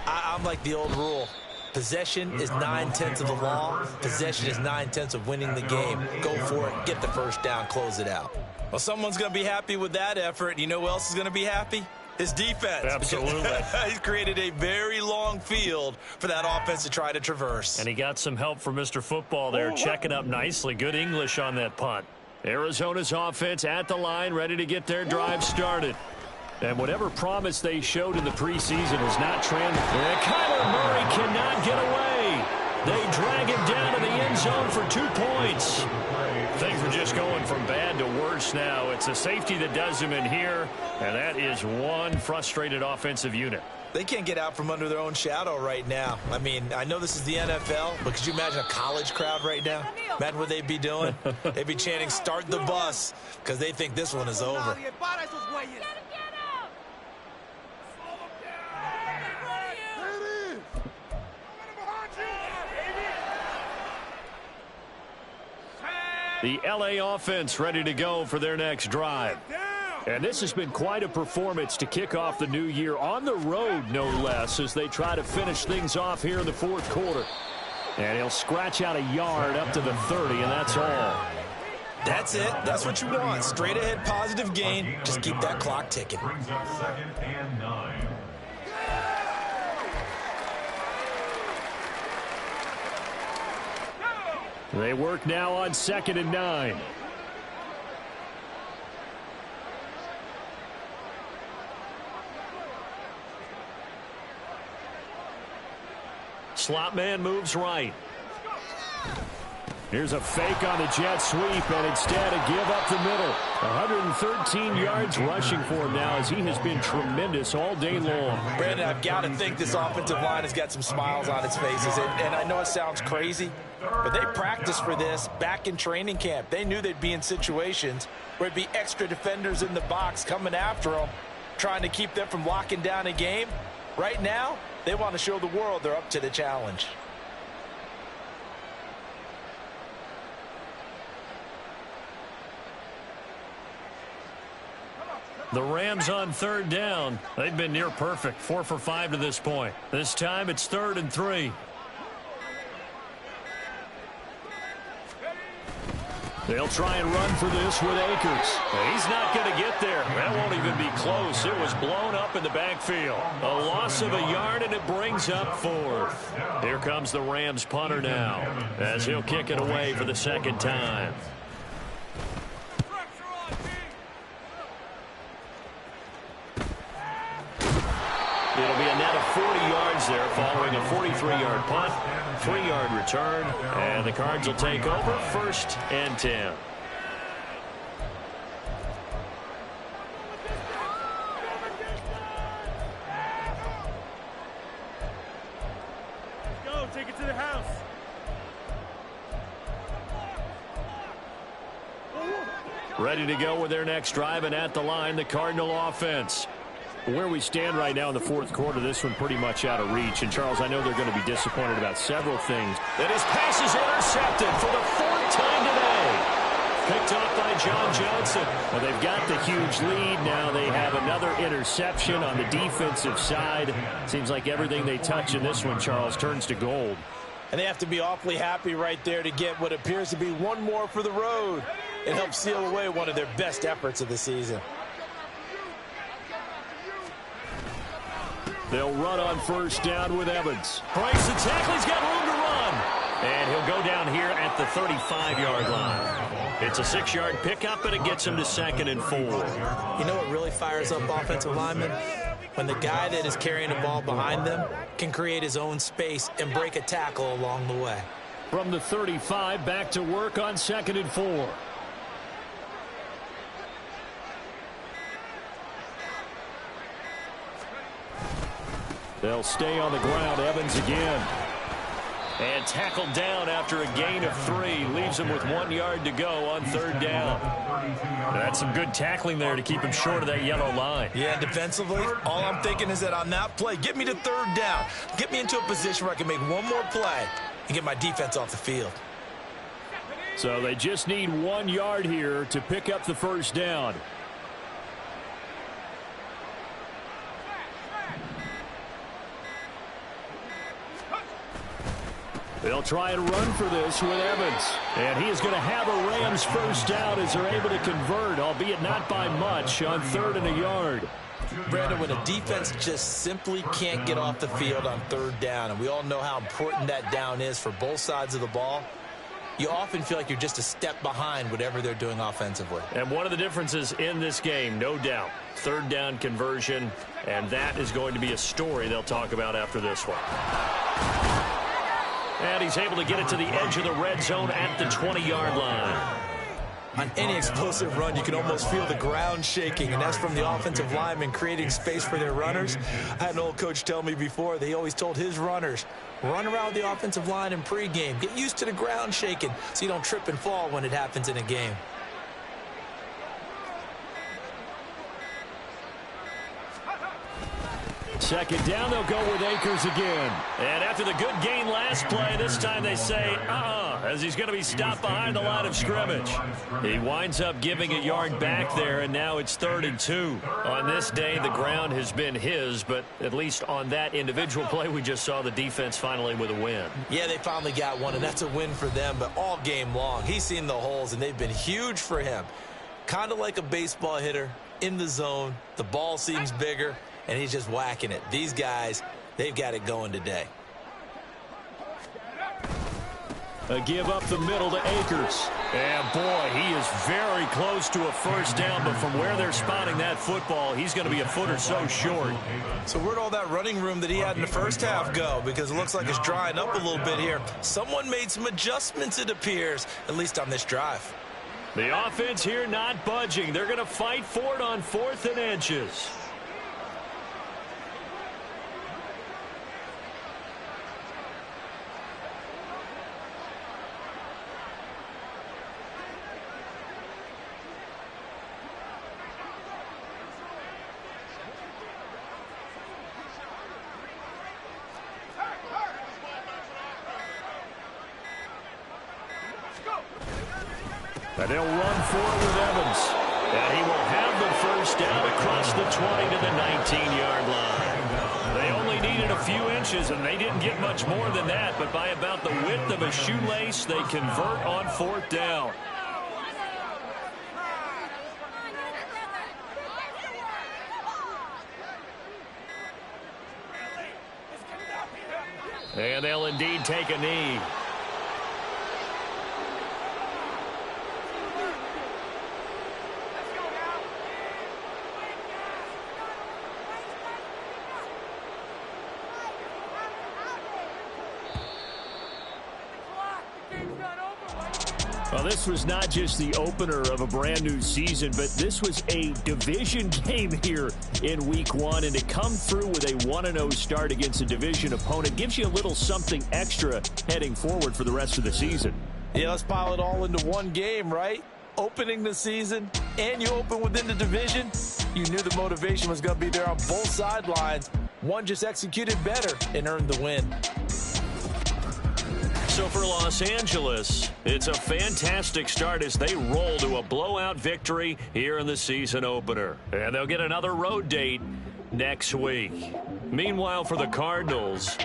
I'm like the old rule. Possession is 9/10 of the law. Possession is 9/10 of winning the game. Go for it. Get the first down. Close it out. Well, someone's going to be happy with that effort. You know who else is going to be happy? His defense. Absolutely. He's created a very long field for that offense to try to traverse. And he got some help from Mr. Football there, checking up nicely. Good English on that punt. Arizona's offense at the line, ready to get their drive started. And whatever promise they showed in the preseason is not translated. Kyler Murray cannot get away. They drag him down to the end zone for 2 points. Things are just going from bad to worse now. It's a safety that does him in here, and that is one frustrated offensive unit. They can't get out from under their own shadow right now. I mean, I know this is the NFL, but could you imagine a college crowd right now? Imagine what they'd be doing. They'd be chanting, "Start the bus," because they think this one is over. The LA offense ready to go for their next drive. And this has been quite a performance to kick off the new year on the road, no less, as they try to finish things off here in the fourth quarter. And he'll scratch out a yard up to the 30, and that's all. That's it. That's what you want. Straight ahead positive gain. Just keep that clock ticking. Brings up 2nd and 9. They work now on 2nd and 9. Slot man moves right. Here's a fake on the jet sweep, and instead a give up the middle. 113 yards rushing for him now as he has been tremendous all day long. Brandon, I've got to think this offensive line has got some smiles on its faces. And I know it sounds crazy, but they practiced for this back in training camp. They knew they'd be in situations where it'd be extra defenders in the box coming after them, trying to keep them from locking down a game. Right now, they want to show the world they're up to the challenge. The Rams on 3rd down. They've been near perfect, 4 for 5 to this point. This time it's 3rd and 3. They'll try and run for this with Akers. He's not going to get there. That won't even be close. It was blown up in the backfield. A loss of a yard, and it brings up 4th. Here comes the Rams punter now as he'll kick it away for the 2nd time. It'll be a net of 40 yards there following a 43-yard punt, 3-yard return, and the Cards will take over 1st and 10. Go, take it to the house. Ready to go with their next drive, and at the line, the Cardinal offense. Where we stand right now in the fourth quarter, this one pretty much out of reach. And, Charles, I know they're going to be disappointed about several things. And his pass is intercepted for the 4th time today. Picked off by John Johnson. Well, they've got the huge lead. Now they have another interception on the defensive side. Seems like everything they touch in this one, Charles, turns to gold. And they have to be awfully happy right there to get what appears to be one more for the road. and help seal away one of their best efforts of the season. They'll run on first down with Evans. Breaks the tackle. He's got room to run. And he'll go down here at the 35-yard line. It's a 6-yard pickup, and it gets him to 2nd and 4. You know what really fires up offensive linemen? When the guy that is carrying the ball behind them can create his own space and break a tackle along the way. From the 35, back to work on 2nd and 4. They'll stay on the ground. Evans again. And tackled down after a gain of 3. Leaves him with 1 yard to go on 3rd down. That's some good tackling there to keep him short of that yellow line. Yeah, defensively, all I'm thinking is that on that play, get me to 3rd down. Get me into a position where I can make one more play and get my defense off the field. So they just need 1 yard here to pick up the first down. They'll try and run for this with Evans. And he is going to have a Rams first down as they're able to convert, albeit not by much, on 3rd and a yard. Brandon, when a defense just simply can't get off the field on 3rd down, and we all know how important that down is for both sides of the ball, you often feel like you're just a step behind whatever they're doing offensively. And one of the differences in this game, no doubt, 3rd down conversion, and that is going to be a story they'll talk about after this one. And he's able to get it to the edge of the red zone at the 20-yard line. On any explosive run, you can almost feel the ground shaking, and that's from the offensive linemen creating space for their runners. I had an old coach tell me before, they always told his runners, run around the offensive line in pregame. Get used to the ground shaking so you don't trip and fall when it happens in a game. Second down, they'll go with Akers again. And after the good gain last play, this time they say, as he's going to be stopped behind the line of scrimmage. He winds up giving a yard back there, and now it's 3rd and 2. On this day, the ground has been his, but at least on that individual play, we just saw the defense finally with a win. Yeah, they finally got one, and that's a win for them, but all game long, he's seen the holes, and they've been huge for him. Kind of like a baseball hitter in the zone. The ball seems bigger, and he's just whacking it. These guys, they've got it going today. A give up the middle to Akers. And, boy, he is very close to a first down, but from where they're spotting that football, he's going to be a foot or so short. So where'd all that running room that he had in the first half go? Because it looks like it's drying up a little bit here. Someone made some adjustments, it appears, at least on this drive. The offense here not budging. They're going to fight for it on 4th and inches. And they'll run for it with Evans. And he will have the first down across the 20 to the 19-yard line. They only needed a few inches, and they didn't get much more than that. But by about the width of a shoelace, they convert on 4th down. And they'll indeed take a knee. Well, this was not just the opener of a brand new season, but this was a division game here in week 1. And to come through with a 1-0 start against a division opponent gives you a little something extra heading forward for the rest of the season. Yeah, let's pile it all into one game, right? Opening the season, and you open within the division. You knew the motivation was going to be there on both sidelines. One just executed better and earned the win. So for Los Angeles, it's a fantastic start as they roll to a blowout victory here in the season opener. And they'll get another road date next week. Meanwhile, for the Cardinals,